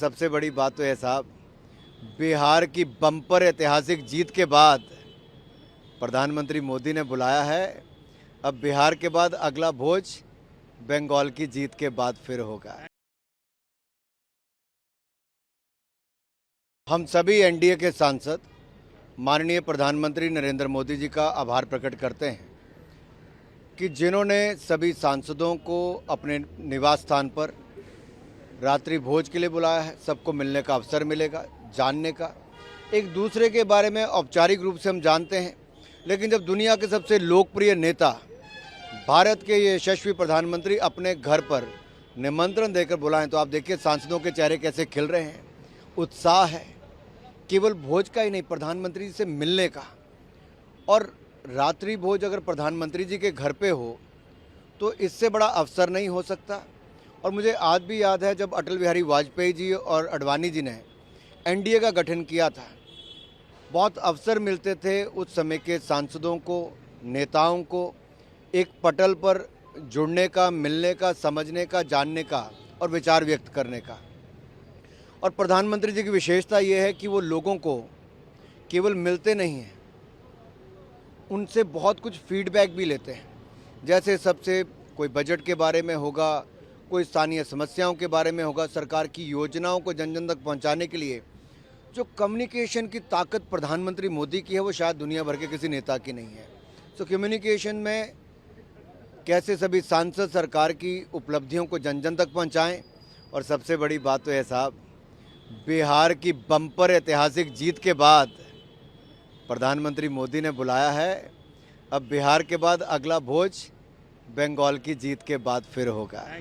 सबसे बड़ी बात तो है साहब, बिहार की बम्पर ऐतिहासिक जीत के बाद प्रधानमंत्री मोदी ने बुलाया है। अब बिहार के बाद अगला भोज बंगाल की जीत के बाद फिर होगा। हम सभी एनडीए के सांसद माननीय प्रधानमंत्री नरेंद्र मोदी जी का आभार प्रकट करते हैं कि जिन्होंने सभी सांसदों को अपने निवास स्थान पर रात्रि भोज के लिए बुलाया है। सबको मिलने का अवसर मिलेगा, जानने का, एक दूसरे के बारे में औपचारिक रूप से हम जानते हैं, लेकिन जब दुनिया के सबसे लोकप्रिय नेता भारत के ये यशस्वी प्रधानमंत्री अपने घर पर निमंत्रण देकर बुलाएं तो आप देखिए सांसदों के चेहरे कैसे खिल रहे हैं। उत्साह है, केवल भोज का ही नहीं, प्रधानमंत्री जी से मिलने का। और रात्रि भोज अगर प्रधानमंत्री जी के घर पे हो तो इससे बड़ा अवसर नहीं हो सकता। और मुझे आज भी याद है जब अटल बिहारी वाजपेयी जी और अडवाणी जी ने एनडीए का गठन किया था, बहुत अवसर मिलते थे उस समय के सांसदों को, नेताओं को एक पटल पर जुड़ने का, मिलने का, समझने का, जानने का और विचार व्यक्त करने का। और प्रधानमंत्री जी की विशेषता ये है कि वो लोगों को केवल मिलते नहीं हैं, उनसे बहुत कुछ फीडबैक भी लेते हैं। जैसे सबसे कोई बजट के बारे में होगा, कोई स्थानीय समस्याओं के बारे में होगा, सरकार की योजनाओं को जन जन तक पहुंचाने के लिए जो कम्युनिकेशन की ताकत प्रधानमंत्री मोदी की है वो शायद दुनिया भर के किसी नेता की नहीं है। तो कम्युनिकेशन में कैसे सभी सांसद सरकार की उपलब्धियों को जन जन तक पहुंचाएं। और सबसे बड़ी बात तो है साहब, बिहार की बम्पर ऐतिहासिक जीत के बाद प्रधानमंत्री मोदी ने बुलाया है। अब बिहार के बाद अगला भोज बंगाल की जीत के बाद फिर होगा।